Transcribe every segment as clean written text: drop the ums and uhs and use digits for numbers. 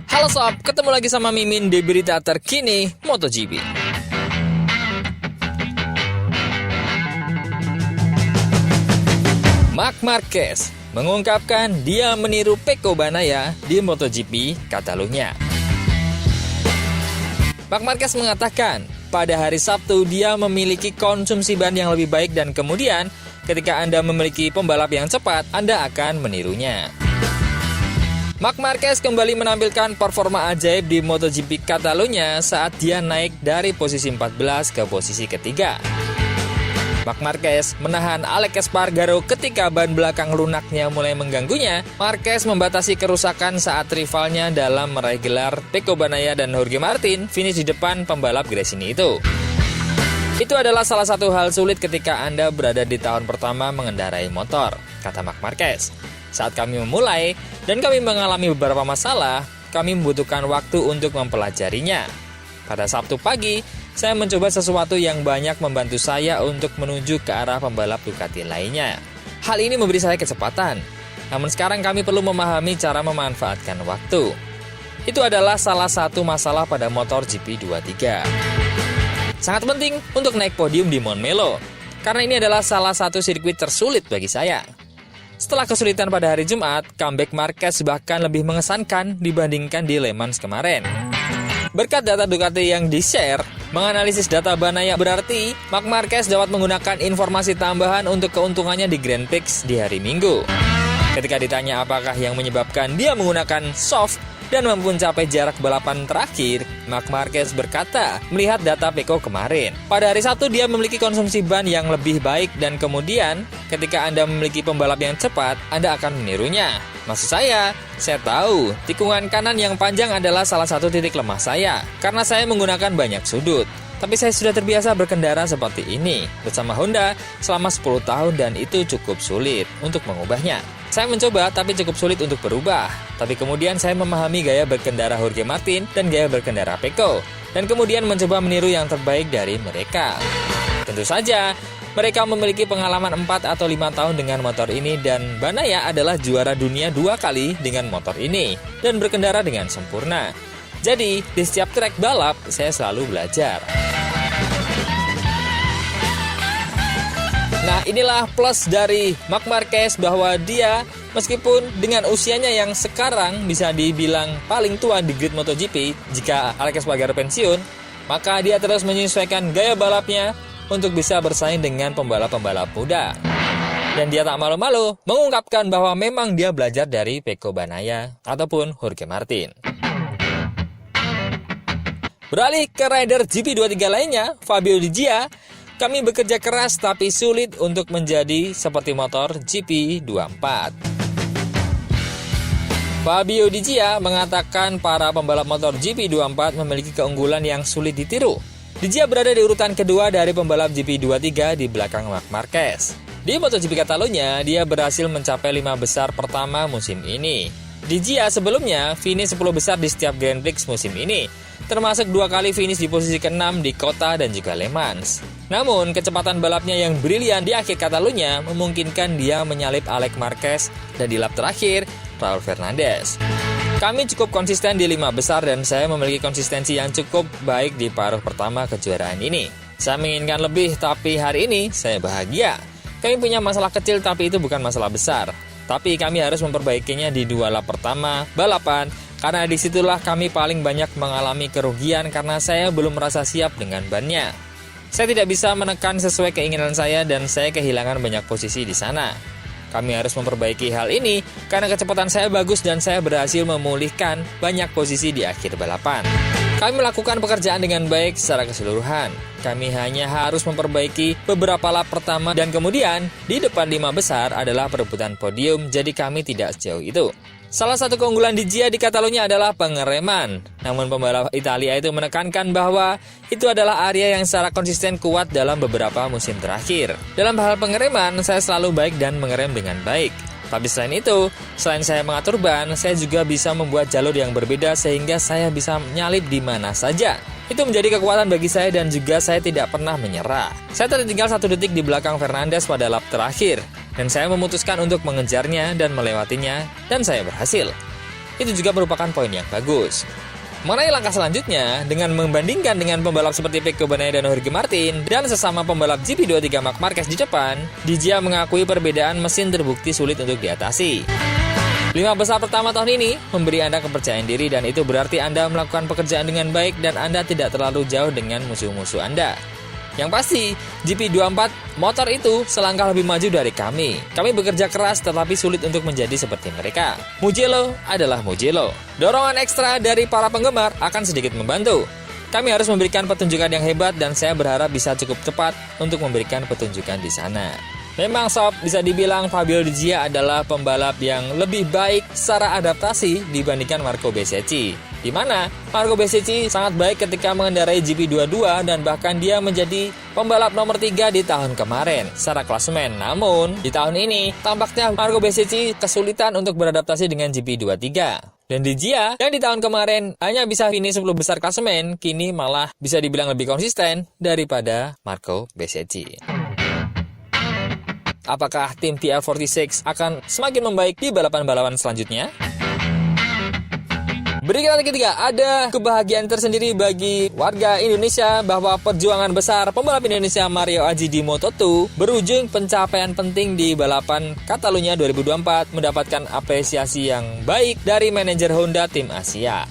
Halo sob, ketemu lagi sama Mimin di berita terkini MotoGP. Marc Marquez mengungkapkan dia meniru Pecco Bagnaia di MotoGP Catalunya. Marc Marquez mengatakan, pada hari Sabtu dia memiliki konsumsi ban yang lebih baik dan kemudian ketika Anda memiliki pembalap yang cepat, Anda akan menirunya. Marc Marquez kembali menampilkan performa ajaib di MotoGP Catalunya saat dia naik dari posisi 14 ke posisi ketiga. Marc Marquez menahan Alex Espargaro ketika ban belakang lunaknya mulai mengganggunya. Marquez membatasi kerusakan saat rivalnya dalam meraih gelar. Pecco Bagnaia dan Jorge Martin finish di depan pembalap Gresini itu. Itu adalah salah satu hal sulit ketika Anda berada di tahun pertama mengendarai motor, kata Marc Marquez. Saat kami memulai dan kami mengalami beberapa masalah, kami membutuhkan waktu untuk mempelajarinya. Pada Sabtu pagi, saya mencoba sesuatu yang banyak membantu saya untuk menuju ke arah pembalap Ducati lainnya. Hal ini memberi saya kecepatan. Namun sekarang kami perlu memahami cara memanfaatkan waktu. Itu adalah salah satu masalah pada motor GP23. Sangat penting untuk naik podium di Montmello, karena ini adalah salah satu sirkuit tersulit bagi saya. Setelah kesulitan pada hari Jumat, comeback Marquez bahkan lebih mengesankan dibandingkan di Le Mans kemarin. Berkat data Ducati yang di-share, menganalisis data Bagnaia berarti Marc Marquez dapat menggunakan informasi tambahan untuk keuntungannya di Grand Prix di hari Minggu. Ketika ditanya apakah yang menyebabkan dia menggunakan soft dan mampu mencapai jarak balapan terakhir, Marc Marquez berkata, melihat data Pecco kemarin. Pada hari Sabtu dia memiliki konsumsi ban yang lebih baik dan kemudian ketika Anda memiliki pembalap yang cepat, Anda akan menirunya. Maksud saya tahu tikungan kanan yang panjang adalah salah satu titik lemah saya karena saya menggunakan banyak sudut. Tapi saya sudah terbiasa berkendara seperti ini bersama Honda selama 10 tahun dan itu cukup sulit untuk mengubahnya. Saya mencoba tapi cukup sulit untuk berubah. Tapi kemudian saya memahami gaya berkendara Jorge Martin dan gaya berkendara Pecco. Dan kemudian mencoba meniru yang terbaik dari mereka. Tentu saja, mereka memiliki pengalaman 4 atau 5 tahun dengan motor ini dan Bagnaia adalah juara dunia 2 kali dengan motor ini dan berkendara dengan sempurna. Jadi, di setiap trek balap, saya selalu belajar. Nah, inilah plus dari Marc Marquez bahwa dia meskipun dengan usianya yang sekarang bisa dibilang paling tua di grid MotoGP, jika Alex Espargaro pensiun, maka dia terus menyesuaikan gaya balapnya untuk bisa bersaing dengan pembalap-pembalap muda. Dan dia tak malu-malu mengungkapkan bahwa memang dia belajar dari Pecco Bagnaia ataupun Jorge Martin. Beralih ke rider GP23 lainnya, Fabio Di Gia, kami bekerja keras tapi sulit untuk menjadi seperti motor GP24. Fabio Di Gia mengatakan para pembalap motor GP24 memiliki keunggulan yang sulit ditiru. Di Gia berada di urutan kedua dari pembalap GP23 di belakang Marc Marquez. Di MotoGP Catalunya, dia berhasil mencapai 5 besar pertama musim ini. Di Gia sebelumnya finish 10 besar di setiap Grand Prix musim ini, termasuk 2 kali finish di posisi ke-6 di Kota dan juga Le Mans. Namun, kecepatan balapnya yang brilian di akhir Catalunya memungkinkan dia menyalip Alex Marquez dan di lap terakhir, Raul Fernandez. Kami cukup konsisten di 5 besar dan saya memiliki konsistensi yang cukup baik di paruh pertama kejuaraan ini. Saya menginginkan lebih, tapi hari ini saya bahagia. Kami punya masalah kecil, tapi itu bukan masalah besar. Tapi kami harus memperbaikinya di 2 lap pertama balapan, karena disitulah kami paling banyak mengalami kerugian karena saya belum merasa siap dengan bannya. Saya tidak bisa menekan sesuai keinginan saya dan saya kehilangan banyak posisi di sana. Kami harus memperbaiki hal ini karena kecepatan saya bagus dan saya berhasil memulihkan banyak posisi di akhir balapan. Kami melakukan pekerjaan dengan baik secara keseluruhan. Kami hanya harus memperbaiki beberapa lap pertama dan kemudian di depan 5 besar adalah perebutan podium, jadi kami tidak sejauh itu. Salah satu keunggulan Di Gia di Catalunya adalah pengereman. Namun pembalap Italia itu menekankan bahwa itu adalah area yang secara konsisten kuat dalam beberapa musim terakhir. Dalam hal pengereman, saya selalu baik dan mengerem dengan baik. Tapi selain itu, selain saya mengatur ban, saya juga bisa membuat jalur yang berbeda sehingga saya bisa menyalip di mana saja. Itu menjadi kekuatan bagi saya dan juga saya tidak pernah menyerah. Saya tertinggal 1 detik di belakang Fernandez pada lap terakhir. Dan saya memutuskan untuk mengejarnya dan melewatinya, dan saya berhasil. itu juga merupakan poin yang bagus. Mengenai langkah selanjutnya, dengan membandingkan dengan pembalap seperti Pecco Bagnaia dan Jorge Martin dan sesama pembalap GP23 Marc Marquez di Jepang, Di Gia mengakui perbedaan mesin terbukti sulit untuk diatasi. 5 besar pertama tahun ini memberi Anda kepercayaan diri dan itu berarti Anda melakukan pekerjaan dengan baik dan Anda tidak terlalu jauh dengan musuh-musuh Anda. Yang pasti, GP24 motor itu selangkah lebih maju dari kami. Kami bekerja keras tetapi sulit untuk menjadi seperti mereka. Mugello adalah Mugello. Dorongan ekstra dari para penggemar akan sedikit membantu. Kami harus memberikan pertunjukan yang hebat dan saya berharap bisa cukup cepat untuk memberikan pertunjukan di sana. Memang sob, bisa dibilang Fabio Di Gia adalah pembalap yang lebih baik secara adaptasi dibandingkan Marco Bezzecchi. Di mana Marco Bezzecchi sangat baik ketika mengendarai GP22 dan bahkan dia menjadi pembalap nomor 3 di tahun kemarin secara klasemen. Namun, di tahun ini tampaknya Marco Bezzecchi kesulitan untuk beradaptasi dengan GP23. Dan Di Gia yang di tahun kemarin hanya bisa finish 10 besar klasemen, kini malah bisa dibilang lebih konsisten daripada Marco Bezzecchi. Apakah tim TL46 akan semakin membaik di balapan-balapan selanjutnya? Berikut ketiga, ada kebahagiaan tersendiri bagi warga Indonesia bahwa perjuangan besar pembalap Indonesia Mario Aji di Moto2 berujung pencapaian penting di balapan Catalunya 2024 mendapatkan apresiasi yang baik dari manajer Honda tim Asia.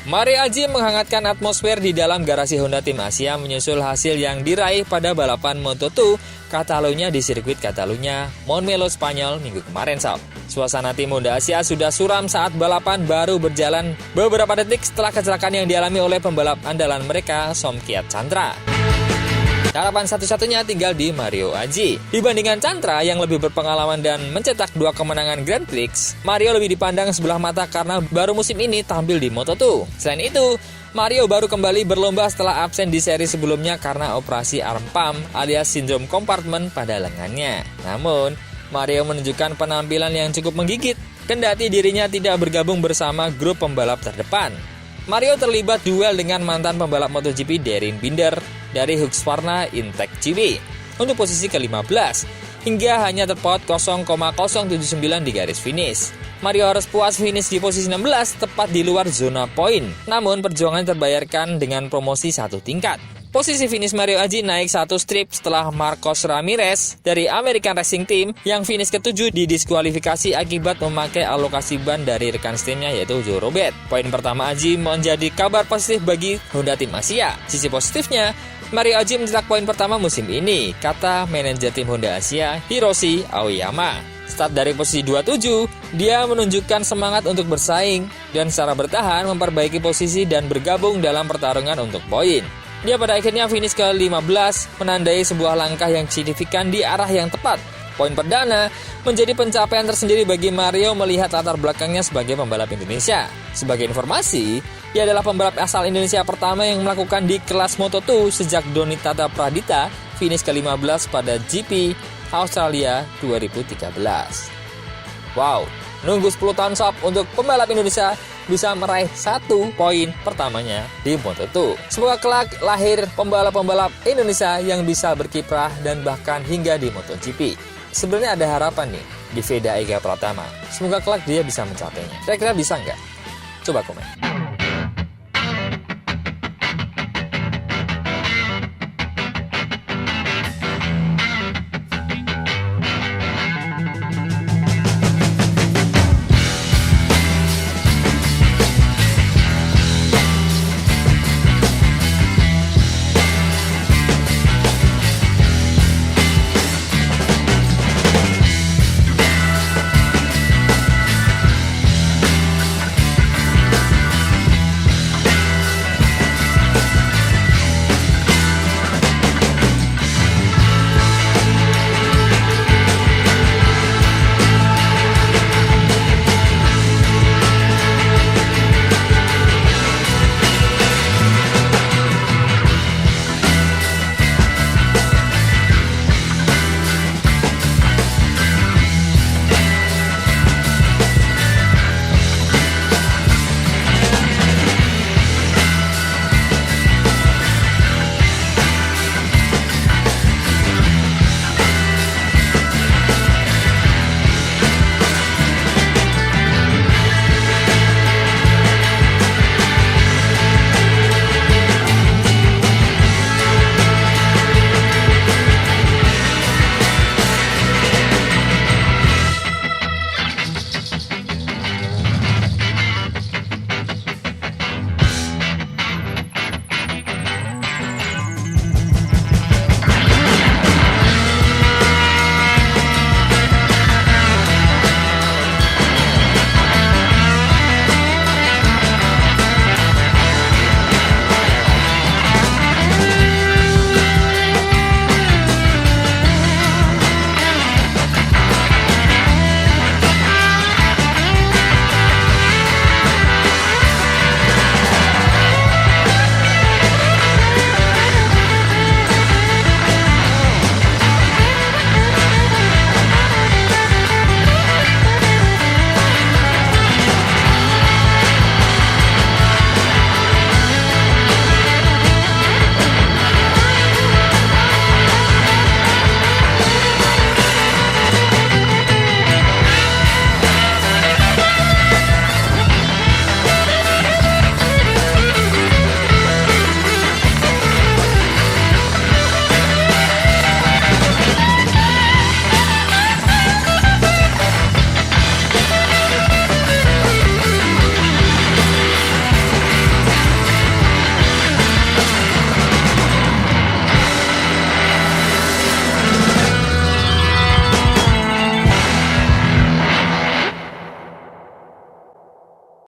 Mario Aji menghangatkan atmosfer di dalam garasi Honda tim Asia menyusul hasil yang diraih pada balapan Moto2 Catalunya di sirkuit Catalunya, Montmeló, Spanyol minggu kemarin, sob. Suasana tim Honda Asia sudah suram saat balapan baru berjalan beberapa detik setelah kecelakaan yang dialami oleh pembalap andalan mereka, Somkiat Chandra. Harapan satu-satunya tinggal di Mario Aji. Dibandingkan Chandra yang lebih berpengalaman dan mencetak 2 kemenangan Grand Prix, Mario lebih dipandang sebelah mata karena baru musim ini tampil di Moto2. Selain itu, Mario baru kembali berlomba setelah absen di seri sebelumnya karena operasi arm pump alias sindrom kompartemen pada lengannya. Namun, Mario menunjukkan penampilan yang cukup menggigit, kendati dirinya tidak bergabung bersama grup pembalap terdepan. Mario terlibat duel dengan mantan pembalap MotoGP Darryn Binder dari Husqvarna Intech GB untuk posisi ke-15 hingga hanya terpaut 0,079 di garis finish. Mario harus puas finish di posisi 16 tepat di luar zona poin. Namun perjuangan terbayarkan dengan promosi 1 tingkat. Posisi finish Mario Aji naik 1 strip setelah Marcos Ramirez dari American Racing Team yang finish ke-7 didiskualifikasi akibat memakai alokasi ban dari rekan timnya yaitu Joe Robert. Poin pertama Aji menjadi kabar positif bagi Honda tim Asia. Sisi positifnya, Mario Aji mencetak poin pertama musim ini, kata manajer tim Honda Asia Hiroshi Aoyama. Start dari posisi 27, dia menunjukkan semangat untuk bersaing dan secara bertahan memperbaiki posisi dan bergabung dalam pertarungan untuk poin. Dia pada akhirnya finish ke-15, menandai sebuah langkah yang signifikan di arah yang tepat. Poin perdana menjadi pencapaian tersendiri bagi Mario melihat latar belakangnya sebagai pembalap Indonesia. Sebagai informasi, ia adalah pembalap asal Indonesia pertama yang melakukan di kelas Moto2 sejak Doni Tata Pradita finish ke-15 pada GP Australia 2013. Wow, nunggu 10 tahun sob untuk pembalap Indonesia bisa meraih 1 poin pertamanya di Moto2. Semoga kelak lahir pembalap-pembalap Indonesia yang bisa berkiprah dan bahkan hingga di MotoGP. Sebenarnya ada harapan nih di Veda Ega Pratama. Semoga kelak dia bisa mencapainya. Kira-kira bisa nggak? Coba komen.